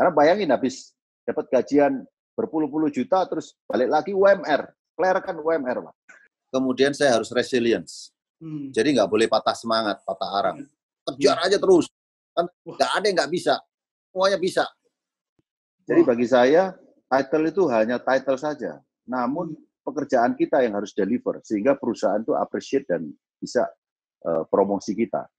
Karena bayangin habis dapat gajian berpuluh-puluh juta, terus balik lagi UMR. Kelerkan UMR, Pak. Kemudian saya harus resilience. Jadi nggak boleh patah semangat, patah arang. Kejar aja terus. Kan nggak ada yang nggak bisa. Semuanya bisa. Jadi bagi saya, title itu hanya title saja. Namun pekerjaan kita yang harus deliver. Sehingga perusahaan itu appreciate dan bisa promosi kita.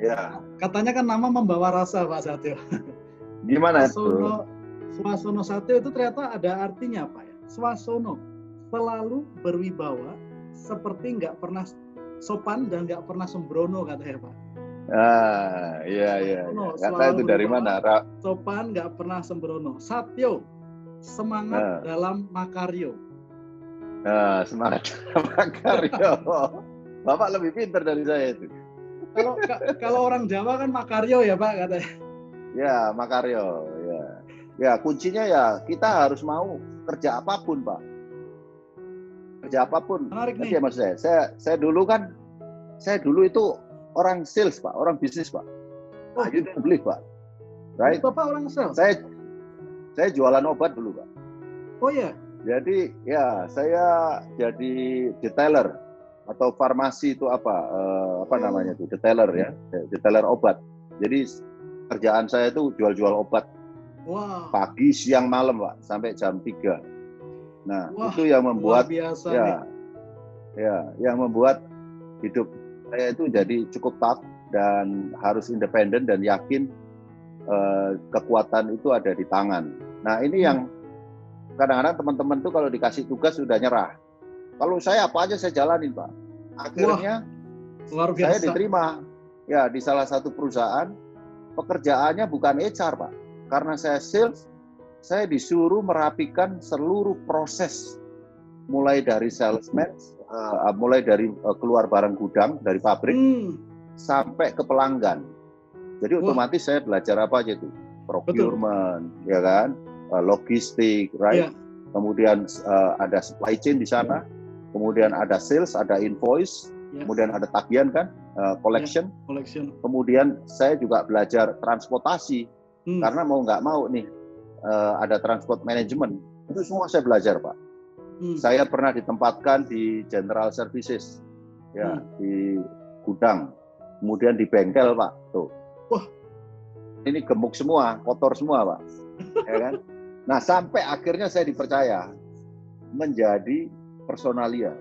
Ya. Katanya kan nama membawa rasa, Pak Satyo. Gimana Swasono Satyo itu ternyata ada artinya apa ya? Swasono, selalu berwibawa, seperti nggak pernah sopan dan nggak pernah sembrono, katanya Pak. Iya. Nggak tahu itu dari mana. Sopan, nggak pernah sembrono. Satyo, semangat dalam makaryo. Semangat dalam makaryo. Bapak lebih pintar dari saya itu. Kalau orang Jawa kan makaryo ya Pak katanya. Ya, makaryo. Ya, kuncinya ya kita harus mau kerja apapun, Pak. Kerja apapun. Menarik nih. Ya, maksud saya dulu itu orang sales, Pak, orang bisnis, Pak. You don't believe, Pak. Right? Bapak orang sales. Saya jualan obat dulu, Pak. Oh ya. Jadi ya saya jadi detailer atau farmasi itu apa namanya itu, detailer ya, detailer obat. Jadi kerjaan saya itu jual-jual obat. Wow. Pagi, siang, malam, Pak, sampai jam 3. Nah, itu yang membuat yang membuat hidup saya itu jadi cukup tough dan harus independen dan yakin kekuatan itu ada di tangan. Nah, ini yang kadang-kadang teman-teman tuh kalau dikasih tugas sudah nyerah. Kalau saya apa aja saya jalanin, Pak. Akhirnya luar biasa. Saya diterima ya di salah satu perusahaan. Pekerjaannya bukan HR, Pak. Karena saya sales, saya disuruh merapikan seluruh proses. Mulai dari salesman, mulai dari keluar barang gudang dari pabrik sampai ke pelanggan. Jadi otomatis saya belajar apa aja itu? Procurement, ya kan? Logistik, right? Yeah. Kemudian ada supply chain di sana. Kemudian ada sales, ada invoice, kemudian ada tagihan kan, collection. Kemudian saya juga belajar transportasi, karena mau nggak mau nih ada transport management. Itu semua saya belajar, Pak. Saya pernah ditempatkan di general services, ya di gudang, kemudian di bengkel, Pak. Tuh, ini gemuk semua, kotor semua, Pak. Ya kan? Nah, sampai akhirnya saya dipercaya menjadi personalia.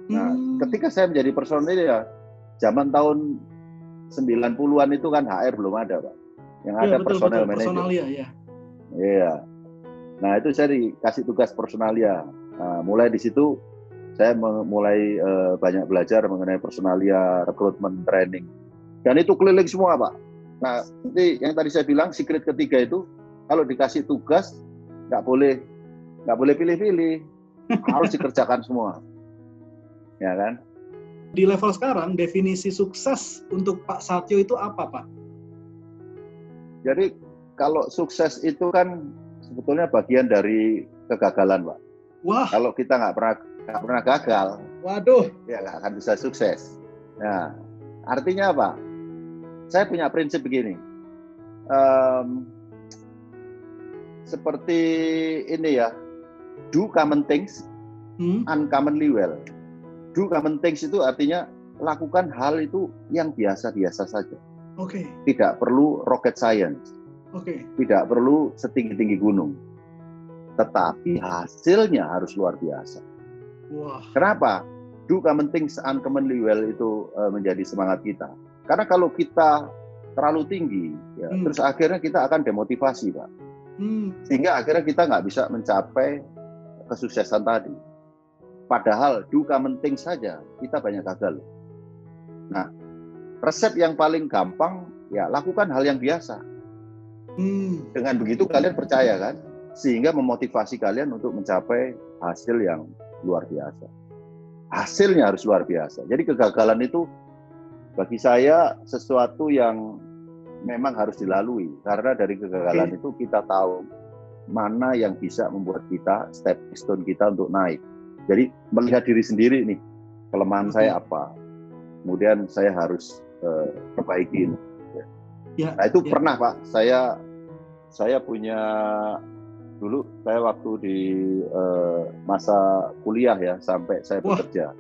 Nah, ketika saya menjadi personalia, zaman tahun 90-an itu kan HR belum ada, Pak. Yang ada personal manager. Iya. Nah, itu saya dikasih tugas personalia. Nah, mulai di situ saya mulai banyak belajar mengenai personalia, rekrutmen, training. Dan itu keliling semua, Pak. Nah, nanti yang tadi saya bilang, secret ketiga itu, kalau dikasih tugas, nggak boleh pilih-pilih. Harus dikerjakan semua, ya kan? Di level sekarang, definisi sukses untuk Pak Satyo itu apa, Pak? Jadi kalau sukses itu kan sebetulnya bagian dari kegagalan, Pak. Wah. Kalau kita nggak pernah gagal, waduh, ya nggak akan bisa sukses. Nah, artinya apa? Saya punya prinsip begini. Seperti ini ya. Do common things uncommonly well. Do common things itu artinya lakukan hal itu yang biasa-biasa saja. Oke. Tidak perlu rocket science. Oke. Tidak perlu setinggi-tinggi gunung. Tetapi hasilnya harus luar biasa. Wah. Kenapa? do common things uncommonly well itu menjadi semangat kita. Karena kalau kita terlalu tinggi, ya, terus akhirnya kita akan demotivasi, Pak. Sehingga akhirnya kita nggak bisa mencapai kesuksesan tadi. Padahal do common things saja kita banyak gagal. Nah, resep yang paling gampang ya lakukan hal yang biasa. Dengan begitu kalian percaya kan, sehingga memotivasi kalian untuk mencapai hasil yang luar biasa. Hasilnya harus luar biasa. Jadi kegagalan itu bagi saya sesuatu yang memang harus dilalui, karena dari kegagalan itu kita tahu mana yang bisa membuat kita stepping stone kita untuk naik. Jadi melihat diri sendiri nih, kelemahan saya apa, kemudian saya harus perbaikin. Nah itu pernah Pak, saya punya dulu saya waktu di masa kuliah ya sampai saya bekerja.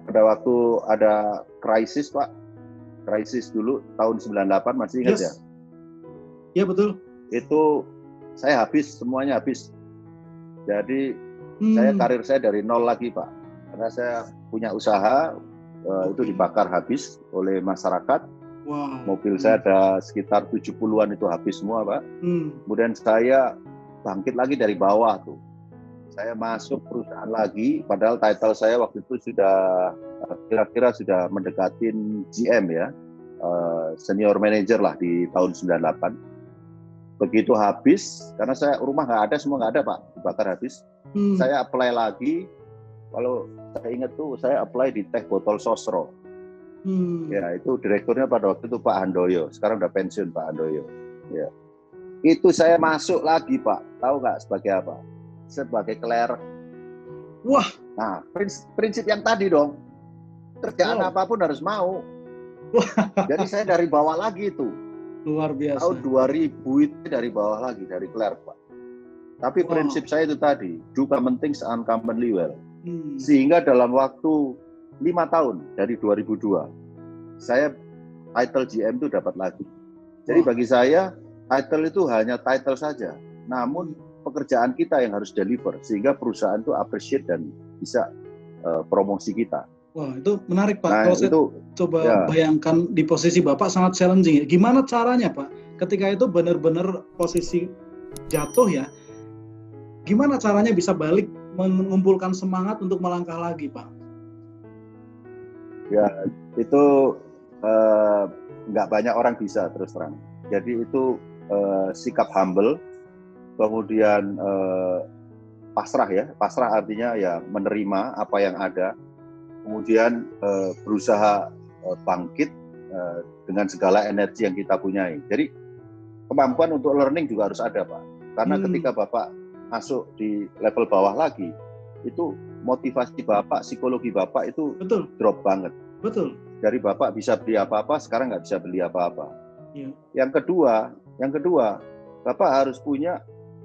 Pada waktu ada krisis Pak. Krisis dulu tahun 98 masih ingat ya? Iya betul. Itu saya habis, semuanya habis. Jadi karir saya dari nol lagi Pak. Karena saya punya usaha itu dibakar habis oleh masyarakat. Mobil saya ada sekitar 70-an itu habis semua Pak. Kemudian saya bangkit lagi dari bawah tuh. Saya masuk perusahaan lagi, padahal title saya waktu itu sudah kira-kira sudah mendekatin GM ya, senior manager lah di tahun 98. Begitu habis, karena saya rumah nggak ada, semua nggak ada Pak, dibakar habis. Saya apply lagi, kalau saya ingat tuh saya apply di Teh Botol Sosro. Ya itu direkturnya pada waktu itu Pak Handoyo, sekarang udah pensiun Pak Handoyo. Ya. Itu saya masuk lagi Pak, tahu nggak sebagai apa? Sebagai clerk. Wah. Nah, prinsip yang tadi dong. Kerjaan apapun harus mau. Jadi saya dari bawah lagi itu. Luar biasa. Tahun 2000 itu dari bawah lagi, dari clerk, Pak. Tapi prinsip saya itu tadi, do common things uncommonly well. Sehingga dalam waktu 5 tahun dari 2002, saya title GM itu dapat lagi. Jadi bagi saya, title itu hanya title saja. Namun pekerjaan kita yang harus deliver sehingga perusahaan itu appreciate dan bisa promosi kita. Wah, itu menarik Pak. Nah, kalau saya coba bayangkan di posisi Bapak sangat challenging ya. Gimana caranya Pak? Ketika itu benar-benar posisi jatuh ya. Gimana caranya bisa balik mengumpulkan semangat untuk melangkah lagi Pak? Ya, itu nggak banyak orang bisa terus terang. Jadi itu sikap humble. Kemudian pasrah ya, pasrah artinya ya menerima apa yang ada, kemudian berusaha bangkit dengan segala energi yang kita punyai. Jadi kemampuan untuk learning juga harus ada Pak, karena ketika Bapak masuk di level bawah lagi, itu motivasi Bapak, psikologi Bapak itu drop banget. Betul. Dari Bapak bisa beli apa-apa, sekarang nggak bisa beli apa-apa. Ya. Yang kedua, Bapak harus punya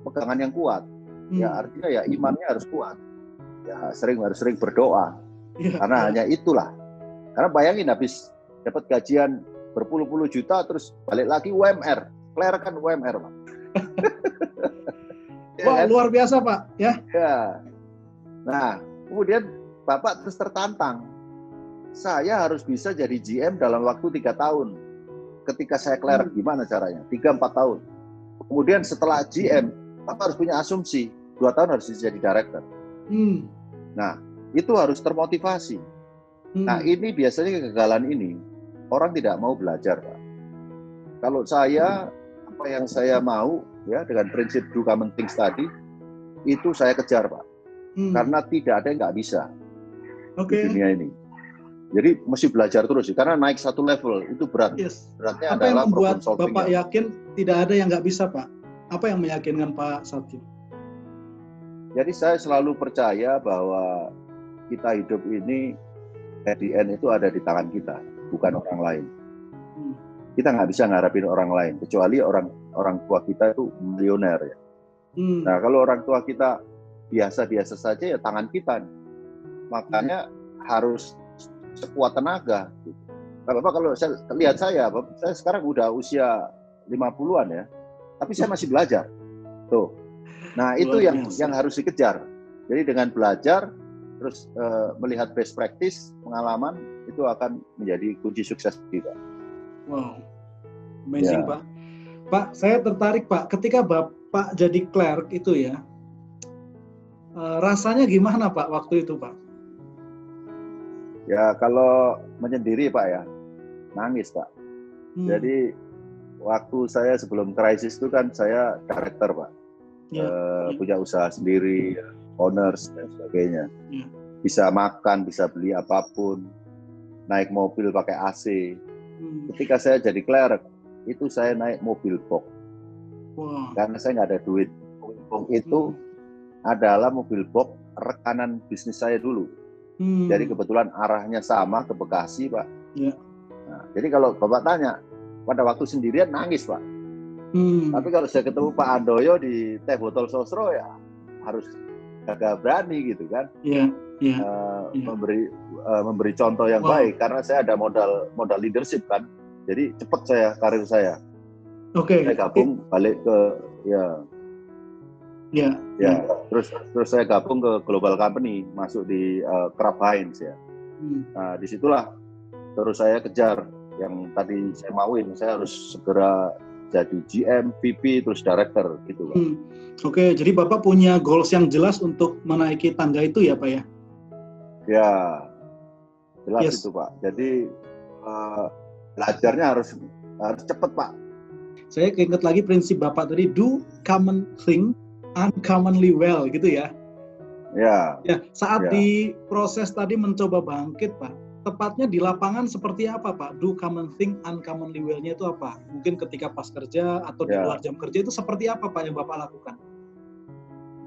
pegangan yang kuat, ya artinya ya imannya harus kuat, ya harus sering berdoa, karena hanya itulah. Karena bayangin habis dapat gajian berpuluh-puluh juta terus balik lagi UMR, clear kan UMR Pak. Wah luar biasa Pak, ya. Ya. Nah kemudian Bapak terus tertantang, saya harus bisa jadi GM dalam waktu 3 tahun. Ketika saya clear gimana caranya? 3-4 tahun. Kemudian setelah GM Bapak harus punya asumsi 2 tahun harus jadi director. Nah, itu harus termotivasi. Nah, ini biasanya kegagalan ini orang tidak mau belajar, Pak. Kalau saya apa yang saya mau ya dengan prinsip do common things tadi itu saya kejar, Pak. Karena tidak ada yang nggak bisa di dunia ini. Jadi mesti belajar terus, karena naik satu level itu berat. Beratnya apa adalah yang membuat problem solving. Bapak yakin tidak ada yang nggak bisa, Pak? Apa yang meyakinkan Pak Satyo? Jadi saya selalu percaya bahwa kita hidup ini at the end itu ada di tangan kita, bukan orang lain. Kita nggak bisa ngarapin orang lain, kecuali orang tua kita itu milioner ya. Nah kalau orang tua kita biasa-biasa saja ya tangan kita. Makanya harus sekuat tenaga. Bapak kalau saya lihat saya sekarang udah usia 50-an ya, tapi saya masih belajar. Tuh. Nah, itu yang harus dikejar. Jadi dengan belajar terus melihat best practice, pengalaman itu akan menjadi kunci sukses kita. Wow, amazing Pak. Pak, saya tertarik Pak, ketika Bapak jadi clerk itu ya, rasanya gimana Pak waktu itu Pak? Ya kalau menyendiri Pak ya, nangis Pak. Jadi waktu saya sebelum krisis itu kan saya director Pak, punya usaha sendiri, owners dan sebagainya. Bisa makan, bisa beli apapun, naik mobil pakai AC. Ketika saya jadi clerk, itu saya naik mobil box. Karena saya nggak ada duit. Mobil box itu adalah mobil box rekanan bisnis saya dulu. Jadi kebetulan arahnya sama ke Bekasi Pak. Nah, jadi kalau Bapak tanya, pada waktu sendirian nangis Pak. Tapi kalau saya ketemu Pak Handoyo di Teh Botol Sosro ya harus agak berani gitu kan. Memberi contoh yang baik karena saya ada modal leadership kan. Jadi cepat saya karir saya. Saya gabung balik ke terus saya gabung ke global company, masuk di Kraft Heinz ya. Nah, disitulah terus saya kejar yang tadi saya mauin, saya harus segera jadi GM, VP, terus director gitu Pak. Jadi Bapak punya goals yang jelas untuk menaiki tangga itu ya Pak ya? Ya, jelas itu Pak. Jadi belajarnya harus cepat Pak. Saya keinget lagi prinsip Bapak tadi, do common thing uncommonly well gitu ya. Ya, saat di proses tadi mencoba bangkit Pak, tepatnya di lapangan seperti apa Pak? Do common thing uncommonly well-nya itu apa? Mungkin ketika pas kerja atau di luar jam kerja itu seperti apa Pak yang Bapak lakukan?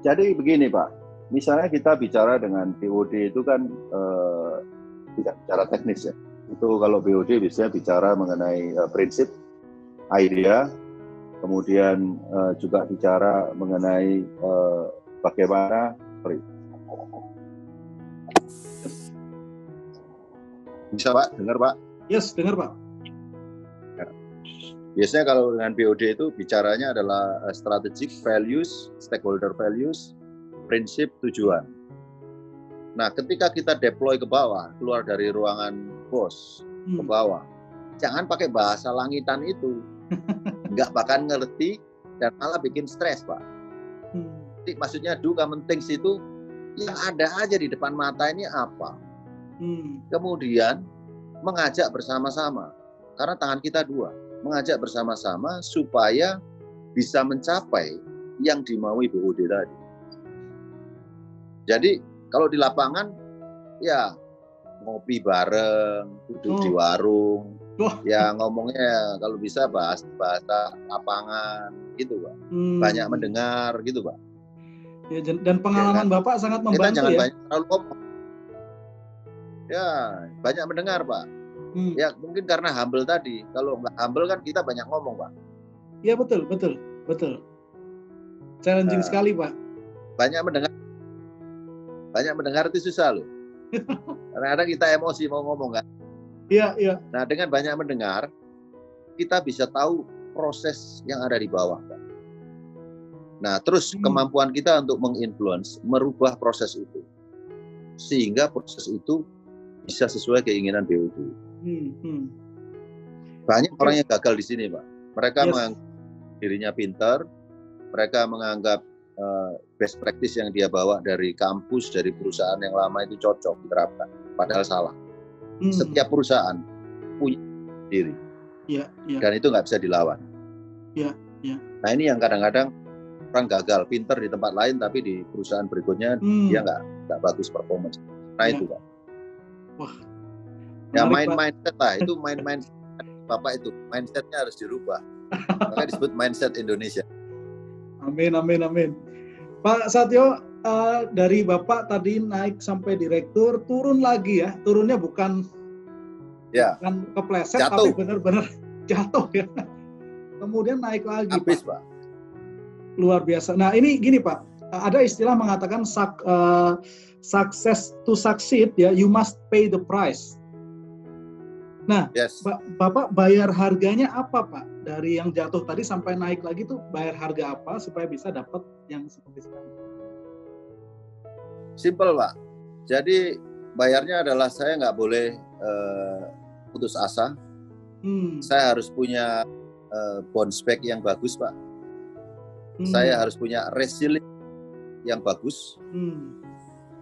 Jadi begini Pak, misalnya kita bicara dengan BOD itu kan tidak bicara teknis ya. Itu kalau BOD biasanya bicara mengenai prinsip, idea, kemudian juga bicara mengenai bagaimana bisa Pak, dengar Pak? Yes, dengar Pak. Ya. Biasanya kalau dengan BOD itu bicaranya adalah strategic values, stakeholder values, prinsip, tujuan. Nah, ketika kita deploy ke bawah, keluar dari ruangan bos ke bawah, jangan pakai bahasa langitan itu. Nggak bakal ngerti dan malah bikin stres Pak. Jadi maksudnya do common things itu yang ada aja di depan mata ini apa. Kemudian mengajak bersama-sama, karena tangan kita dua, mengajak bersama-sama supaya bisa mencapai yang dimaui BOD tadi. Jadi kalau di lapangan ya ngopi bareng, duduk di warung, ya ngomongnya kalau bisa bahasa lapangan gitu Pak. Banyak mendengar gitu Pak. Ya, dan pengalaman Bapak sangat membantu kita jangan ya. Banyak terlalu ngomong. Ya, banyak mendengar Pak. Ya mungkin karena humble tadi. Kalau nggak humble kan kita banyak ngomong Pak. Iya betul. Challenging sekali Pak. Banyak mendengar itu susah loh. Kadang-kadang kita emosi mau ngomong kan. Iya. Nah dengan banyak mendengar, kita bisa tahu proses yang ada di bawah Pak. Nah terus kemampuan kita untuk menginfluence, merubah proses itu. Sehingga proses itu bisa sesuai keinginan BOD. Banyak orang yang gagal di sini, Pak. Mereka menganggap dirinya pintar, mereka menganggap best practice yang dia bawa dari kampus, dari perusahaan yang lama itu cocok diterapkan. Padahal salah. Setiap perusahaan punya diri. Dan itu nggak bisa dilawan. Nah ini yang kadang-kadang orang gagal, pintar di tempat lain, tapi di perusahaan berikutnya dia nggak bagus performance. Nah itu Pak. Wah. Ya mindset lah, itu mindset Bapak itu, mindsetnya harus dirubah. Makanya disebut mindset Indonesia. Amin. Pak Satyo, dari Bapak tadi naik sampai direktur, turun lagi ya, turunnya bukan kepleset, tapi benar-benar jatuh ya. Kemudian naik lagi. Habis Pak. Luar biasa. Nah ini gini Pak, ada istilah mengatakan success to succeed ya, you must pay the price. Nah, Bapak bayar harganya apa Pak? Dari yang jatuh tadi sampai naik lagi tuh bayar harga apa supaya bisa dapat yang seperti sekarang? Simple Pak. Jadi bayarnya adalah saya nggak boleh putus asa. Saya harus punya bounce back yang bagus, Pak. Saya harus punya resilience yang bagus.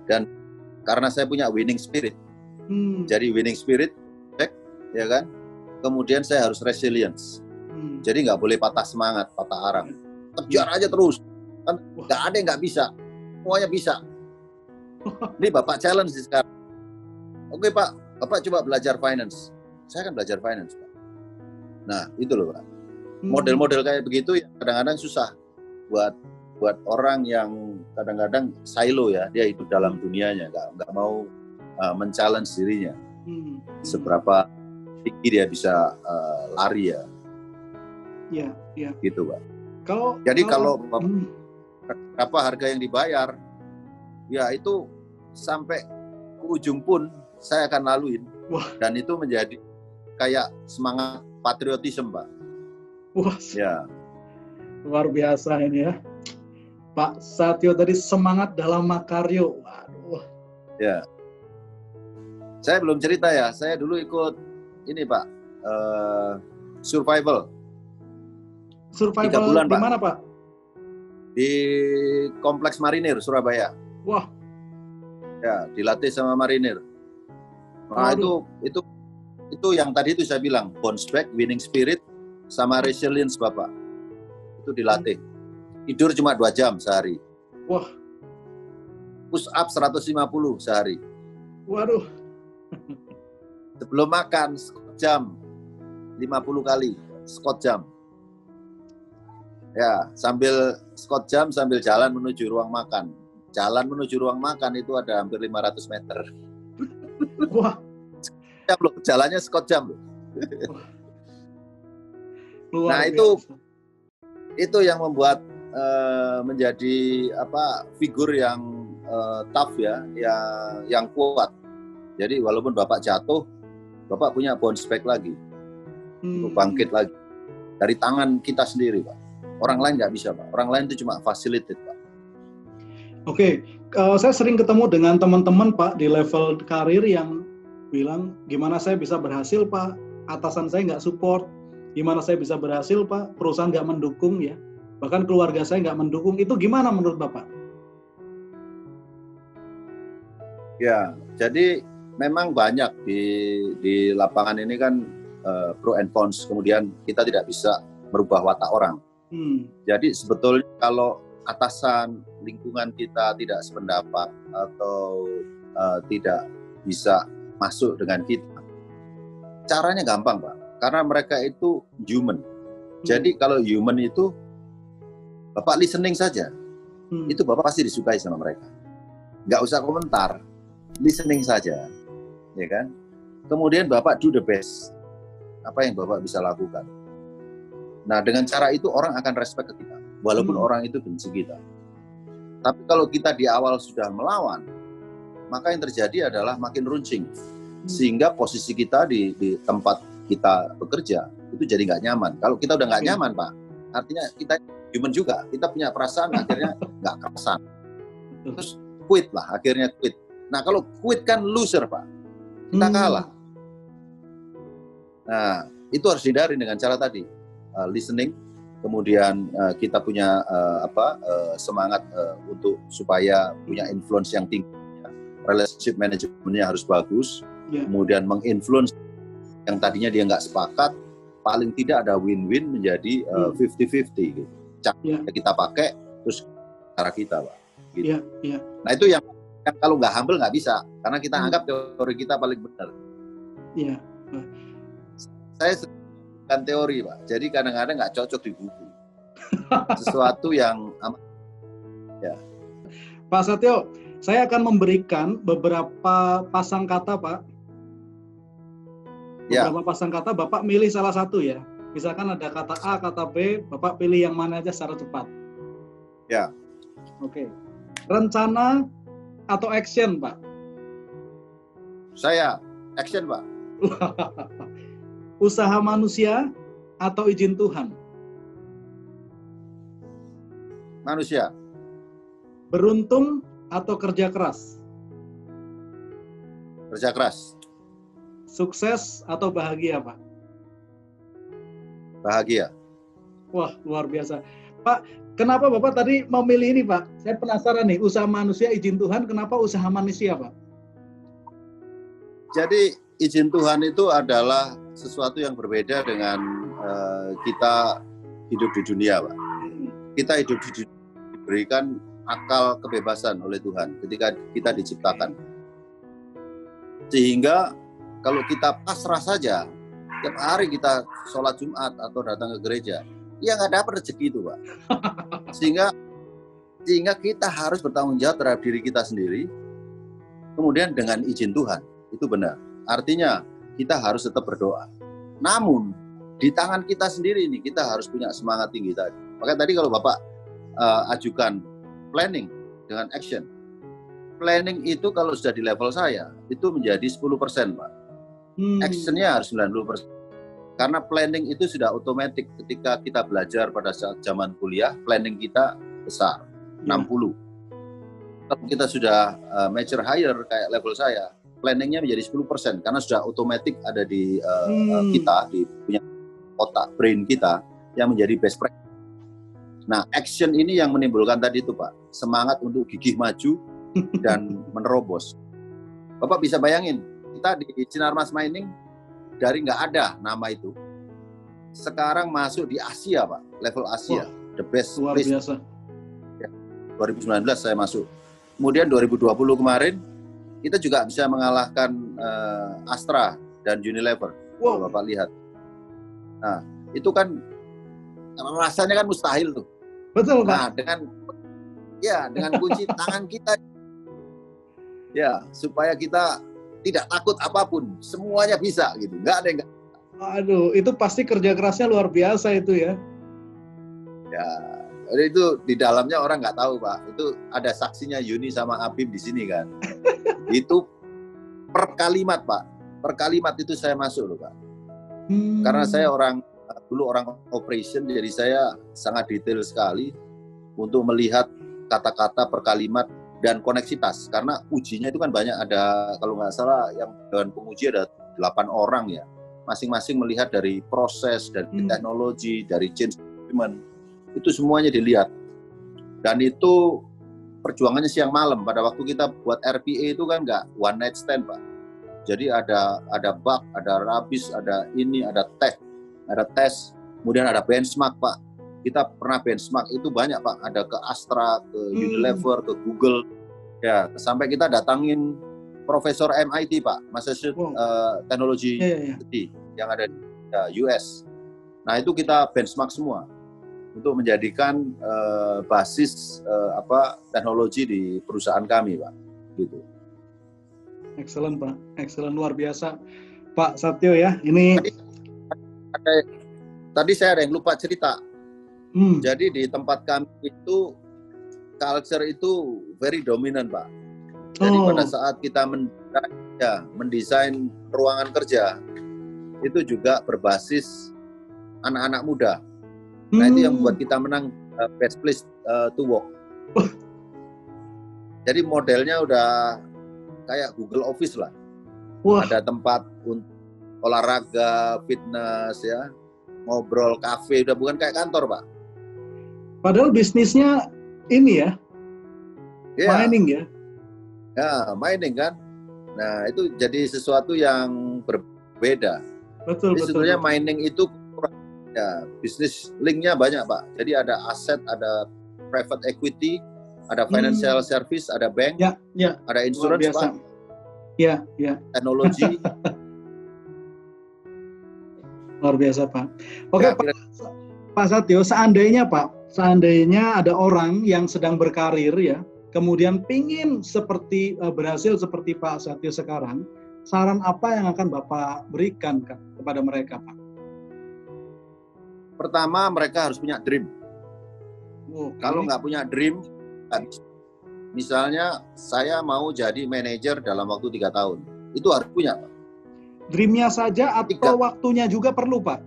Dan karena saya punya winning spirit. Jadi winning spirit, ya kan? Kemudian saya harus resilience. Jadi nggak boleh patah semangat, patah arang. Kejar aja terus. Kan nggak ada yang nggak bisa. Semuanya bisa. Ini Bapak challenge sekarang. Oke Pak, Bapak coba belajar finance. Saya kan belajar finance, Pak. Nah, itu loh, Pak. Model-model kayak begitu ya kadang-kadang susah buat orang yang kadang-kadang silo ya, dia hidup dalam dunianya, nggak mau men-challenge dirinya. Seberapa tinggi dia bisa lari ya. Iya. Gitu, Pak. Jadi kalau berapa harga yang dibayar, ya itu sampai ke ujung pun saya akan laluin. Wah. Dan itu menjadi kayak semangat patriotisme, Pak. Wah. Ya. Luar biasa ini ya. Pak Satyo tadi semangat dalam makaryo. Waduh. Ya. Saya belum cerita ya, saya dulu ikut ini Pak, survival. Survival 3 bulan, di mana Pak? Di Kompleks Marinir, Surabaya. Wah. Ya, dilatih sama marinir. Nah, itu yang tadi itu saya bilang, bounce back, winning spirit, sama resilience Bapak. Itu dilatih. Tidur cuma 2 jam sehari. Wah. Push up 150 sehari. Waduh. Sebelum makan, squat jam 50 kali, squat jam. Ya, sambil squat jam sambil jalan menuju ruang makan. Jalan menuju ruang makan itu ada hampir 500 meter. Wah. Jam loh, jalannya squat jam loh. Luar nah, biasa. itu yang membuat menjadi figur yang tough ya, yang kuat. Jadi walaupun Bapak jatuh, Bapak punya bounce back lagi, untuk bangkit lagi dari tangan kita sendiri, Pak. Orang lain nggak bisa, Pak. Orang lain itu cuma facilitate, Pak. Oke, saya sering ketemu dengan teman-teman Pak di level karir yang bilang, gimana saya bisa berhasil Pak? Atasan saya nggak support. Gimana saya bisa berhasil Pak? Perusahaan nggak mendukung ya. Bahkan keluarga saya nggak mendukung. Itu gimana menurut Bapak? Ya, jadi memang banyak di lapangan ini kan pro and cons. Kemudian kita tidak bisa merubah watak orang. Jadi sebetulnya kalau atasan lingkungan kita tidak sependapat atau tidak bisa masuk dengan kita, caranya gampang Pak, karena mereka itu human. Jadi kalau human itu Bapak listening saja, itu Bapak pasti disukai sama mereka. Nggak usah komentar, listening saja, ya kan? Kemudian Bapak do the best, apa yang Bapak bisa lakukan. Nah, dengan cara itu orang akan respect ke kita, walaupun orang itu benci kita. Tapi kalau kita di awal sudah melawan, maka yang terjadi adalah makin runcing. Sehingga posisi kita di tempat kita bekerja, itu jadi nggak nyaman. Kalau kita udah nggak nyaman, Pak, artinya kita human juga. Kita punya perasaan, akhirnya nggak kerasan. Terus quit lah, akhirnya quit. Nah, kalau quit kan loser, Pak. Kita kalah. Nah, itu harus dihindari dengan cara tadi. Listening, kemudian kita punya semangat untuk supaya punya influence yang tinggi, relationship manajemennya harus bagus, kemudian menginfluence yang tadinya dia nggak sepakat, paling tidak ada win-win menjadi 50-50 gitu. Cara kita pakai, terus cara kita, Pak. Gitu. Nah itu yang kalau nggak humble nggak bisa, karena kita anggap teori kita paling benar. Saya bukan teori, Pak. Jadi kadang-kadang nggak cocok di buku. Sesuatu yang ya. Pak Satyo, saya akan memberikan beberapa pasang kata, Pak. Beberapa pasang kata, Bapak milih salah satu ya. Misalkan ada kata A, kata B, Bapak pilih yang mana aja secara cepat. Ya. Oke. Rencana atau action, Pak? Saya action, Pak. Usaha manusia atau izin Tuhan? Manusia. Beruntung atau kerja keras? Kerja keras. Sukses atau bahagia, Pak? Bahagia. Wah, luar biasa. Pak, kenapa Bapak tadi memilih ini, Pak? Saya penasaran nih, usaha manusia izin Tuhan, kenapa usaha manusia, Pak? Jadi izin Tuhan itu adalah sesuatu yang berbeda dengan kita hidup di dunia, Pak. Kita hidup di dunia diberikan akal kebebasan oleh Tuhan ketika kita diciptakan. Sehingga kalau kita pasrah saja, tiap hari kita sholat Jumat atau datang ke gereja, ya nggak dapat rezeki itu, Pak. Sehingga kita harus bertanggung jawab terhadap diri kita sendiri, kemudian dengan izin Tuhan. Itu benar. Artinya kita harus tetap berdoa. Namun di tangan kita sendiri ini kita harus punya semangat tinggi tadi. Makanya tadi kalau Bapak ajukan planning dengan action. Planning itu kalau sudah di level saya itu menjadi 10%, Pak. Actionnya harus 90%. Karena planning itu sudah otomatis ketika kita belajar pada saat zaman kuliah, planning kita besar, 60. Kalau kita sudah mature higher kayak level saya, planningnya menjadi 10% karena sudah otomatis ada di kita, di punya otak, brain kita yang menjadi best practice. Nah, action ini yang menimbulkan tadi itu, Pak, semangat untuk gigih maju dan menerobos. Bapak bisa bayangin, kita di Sinarmas Mining dari nggak ada nama itu, sekarang masuk di Asia, Pak, level Asia, the best luar place. Biasa. Ya, 2019 saya masuk. Kemudian 2020 kemarin kita juga bisa mengalahkan Astra dan Unilever. Kalau Bapak lihat. Nah, itu kan rasanya kan mustahil tuh. Betul, Pak. Nah, dengan kunci tangan kita, ya, supaya kita tidak takut apapun, semuanya bisa gitu. Nggak ada yang nggak. Aduh, itu pasti kerja kerasnya luar biasa itu ya. Ya, itu di dalamnya orang nggak tahu, Pak. Itu ada saksinya Yuni sama Abim di sini kan. Itu per kalimat, Pak. Per kalimat itu saya masuk loh, Pak. Karena saya dulu orang operation, jadi saya sangat detail sekali untuk melihat kata-kata per kalimat dan koneksitas. Karena ujinya itu kan banyak, ada kalau nggak salah yang dewan penguji ada 8 orang ya. Masing-masing melihat dari proses, dari teknologi, dari change management. Itu semuanya dilihat. Dan itu perjuangannya siang malam. Pada waktu kita buat RPA itu kan nggak one night stand, Pak. Jadi ada bug, ada rabis, ada ini, ada tes, kemudian ada benchmark, Pak. Kita pernah benchmark itu banyak, Pak. Ada ke Astra, ke Unilever, ke Google. Ya, sampai kita datangin Profesor MIT, Pak, Massachusetts Technology University yang ada di US. Nah, itu kita benchmark semua untuk menjadikan basis teknologi di perusahaan kami, Pak. Gitu. Excellent, Pak. Excellent, luar biasa. Pak Satyo ya, ini... Tadi saya ada yang lupa cerita. Jadi di tempat kami itu, culture itu very dominant, Pak. Jadi pada saat kita mendesain ruangan kerja, itu juga berbasis anak-anak muda. Nah, itu yang membuat kita menang best place to work. Jadi modelnya udah kayak Google Office lah. Ada tempat untuk olahraga, fitness, ya, ngobrol, kafe, udah bukan kayak kantor, Pak. Padahal bisnisnya ini ya, mining ya. Ya, mining kan. Nah, itu jadi sesuatu yang berbeda. Betul. Sebetulnya mining itu ya bisnis linknya banyak, Pak. Jadi ada aset, ada private equity, ada financial service, ada bank, ada insurance, Pak. Ya. Teknologi. Luar biasa, Pak. Oke, Pak Satyo, seandainya ada orang yang sedang berkarir ya, kemudian pingin berhasil seperti Pak Satyo sekarang, saran apa yang akan Bapak berikan kepada mereka, Pak? Pertama, mereka harus punya dream. Kalau nggak punya dream, misalnya saya mau jadi manajer dalam waktu 3 tahun, itu harus punya, Pak. Dreamnya saja atau waktunya juga perlu, Pak?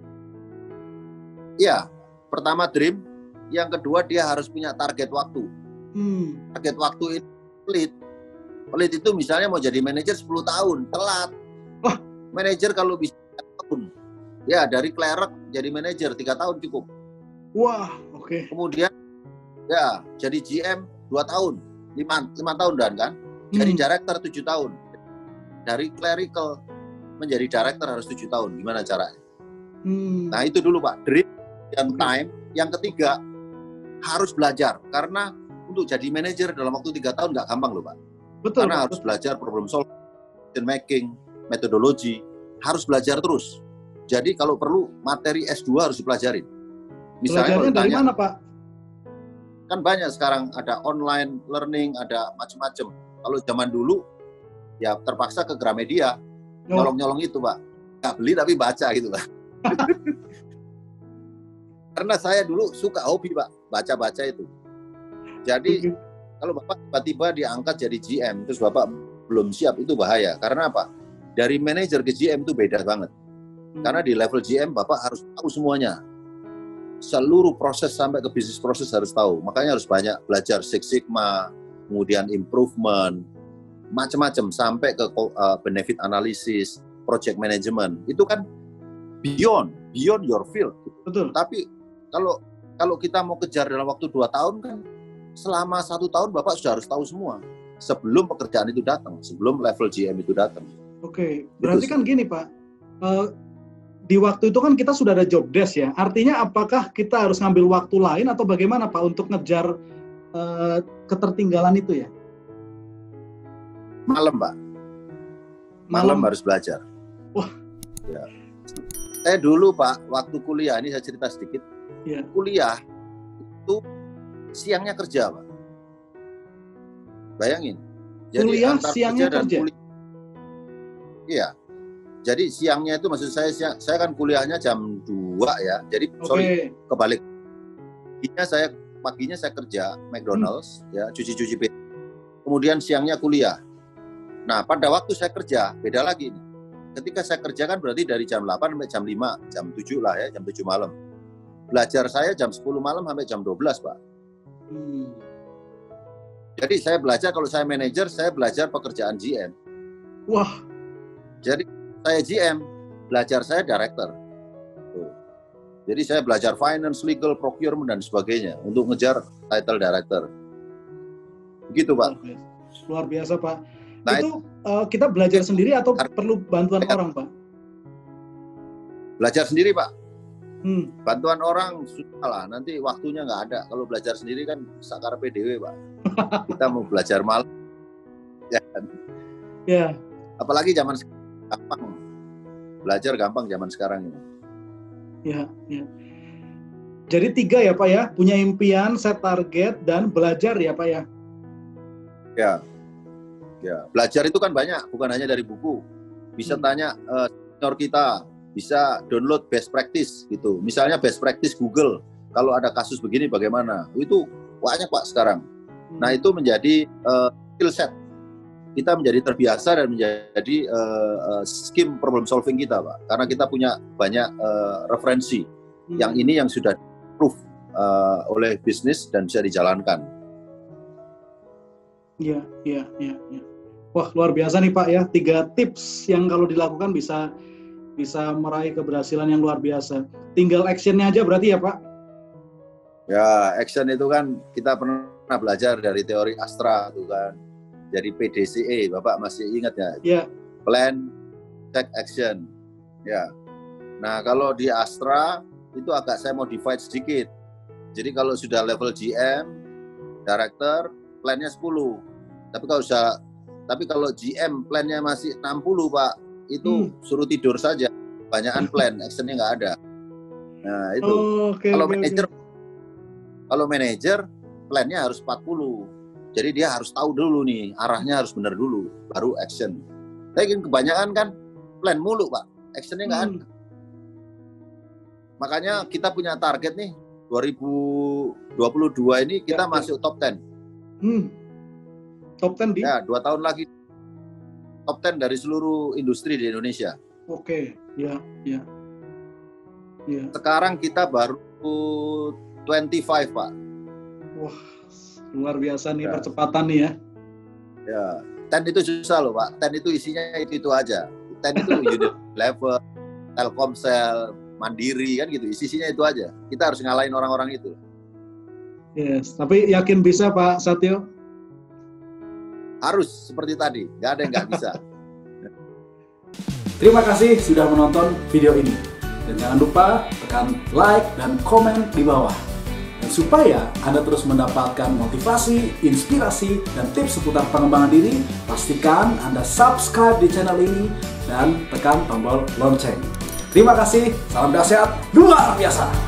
Iya, pertama dream, yang kedua dia harus punya target waktu. Target waktu itu split Pelit itu misalnya mau jadi manajer 10 tahun, telat. Wah. Manajer kalau bisa 3 tahun. Ya, dari clerk jadi manajer 3 tahun cukup. Wah, oke. Kemudian ya, jadi GM 2 tahun, 5 tahun dan kan. Jadi director 7 tahun. Dari clerical menjadi director harus 7 tahun. Gimana caranya? Nah, itu dulu Pak, dream dan time. Yang ketiga, harus belajar. Karena untuk jadi manajer dalam waktu 3 tahun nggak gampang loh Pak. Betul. Karena harus belajar problem solving, decision making, metodologi. Harus belajar terus. Jadi kalau perlu materi S2 harus dipelajarin. Misalnya belajarnya dari mana Pak? Kan banyak sekarang, ada online learning, ada macam-macam. Kalau zaman dulu, ya terpaksa ke Gramedia, nyolong-nyolong itu Pak. Nggak beli tapi baca gitu Pak. Karena saya dulu suka hobi Pak, baca-baca itu. Jadi kalau Bapak tiba-tiba diangkat jadi GM, terus Bapak belum siap, itu bahaya. Karena apa? Dari manajer ke GM itu beda banget. Karena di level GM Bapak harus tahu semuanya. Seluruh proses sampai ke bisnis proses harus tahu. Makanya harus banyak belajar Six Sigma, kemudian improvement, macam-macam sampai ke benefit analysis, project management. Itu kan beyond your field. Betul. Tapi kalau kita mau kejar dalam waktu 2 tahun kan, selama 1 tahun Bapak sudah harus tahu semua sebelum pekerjaan itu datang, sebelum level GM itu datang. Oke, berarti kan gini Pak, di waktu itu kan kita sudah ada job desk ya. Artinya apakah kita harus ngambil waktu lain atau bagaimana Pak untuk ngejar ketertinggalan itu ya? Malam Pak. Malam harus belajar. Wah. Ya. Saya dulu Pak, waktu kuliah, ini saya cerita sedikit. Ya. Kuliah itu siangnya kerja Pak. Bayangin. Jadi kuliah siangnya kerja? Iya. Jadi siangnya itu maksud saya kan kuliahnya jam 2 ya. Jadi kebalik. Paginya saya kerja McDonald's ya, cuci-cuci piring. Kemudian siangnya kuliah. Nah, pada waktu saya kerja beda lagi nih. Ketika saya kerja kan berarti dari jam 8 sampai jam 5, jam 7 lah ya, jam 7 malam. Belajar saya jam 10 malam sampai jam 12, Pak. Jadi saya belajar, kalau saya manajer, saya belajar pekerjaan GM. Wah. Jadi saya GM, belajar saya director. Jadi saya belajar finance, legal, procurement, dan sebagainya untuk ngejar title director. Begitu Pak. Luar biasa Pak. Nah, itu kita belajar sendiri atau perlu bantuan orang Pak? Belajar sendiri Pak. Bantuan orang susah lah, nanti waktunya nggak ada. Kalau belajar sendiri kan sakar PDW Pak. Kita mau belajar malam. Ya. Ya. Apalagi zaman sekarang gampang. Belajar gampang zaman sekarang ini. Ya. Jadi 3 ya Pak ya, punya impian, set target, dan belajar ya Pak ya? Ya, belajar itu kan banyak, bukan hanya dari buku. Bisa tanya senior kita, bisa download best practice gitu. Misalnya best practice Google, kalau ada kasus begini bagaimana? Itu banyak Pak sekarang. Nah itu menjadi skill set. Kita menjadi terbiasa dan menjadi scheme problem solving kita Pak. Karena kita punya banyak referensi. Yang ini yang sudah proof oleh bisnis dan bisa dijalankan. Iya. Wah, luar biasa nih Pak ya. 3 tips yang kalau dilakukan bisa meraih keberhasilan yang luar biasa. Tinggal actionnya aja berarti ya Pak? Ya, action itu kan kita pernah belajar dari teori Astra itu kan. Jadi PDCA, Bapak masih ingat ya? Iya. Plan, check, action. Ya. Nah, kalau di Astra itu agak saya modified sedikit. Jadi kalau sudah level GM, director, plannya 10. Tapi kalau GM plannya masih 60 Pak, itu suruh tidur saja. Banyakan plan, actionnya nggak ada. Nah itu. Kalau manajer plannya harus 40. Jadi dia harus tahu dulu nih, arahnya harus benar dulu, baru action. Tapi kebanyakan kan plan mulu Pak, actionnya nggak ada. Makanya kita punya target nih, 2022 ini kita masuk top 10. Top 10 di? Ya, 2 tahun lagi top 10 dari seluruh industri di Indonesia. Oke, ya. Sekarang kita baru 25 Pak. Wah, luar biasa nih percepatan nih ya. Ya, TEN itu susah loh Pak. TEN itu isinya itu aja. TEN itu Unilever, Telkomsel, Mandiri kan gitu. Isinya itu aja. Kita harus ngalahin orang-orang itu. Yes, tapi yakin bisa Pak Satyo? Harus seperti tadi. Nggak ada yang nggak bisa. Terima kasih sudah menonton video ini. Dan jangan lupa tekan like dan komen di bawah. Dan supaya Anda terus mendapatkan motivasi, inspirasi, dan tips seputar pengembangan diri, pastikan Anda subscribe di channel ini dan tekan tombol lonceng. Terima kasih, salam dahsyat, luar biasa!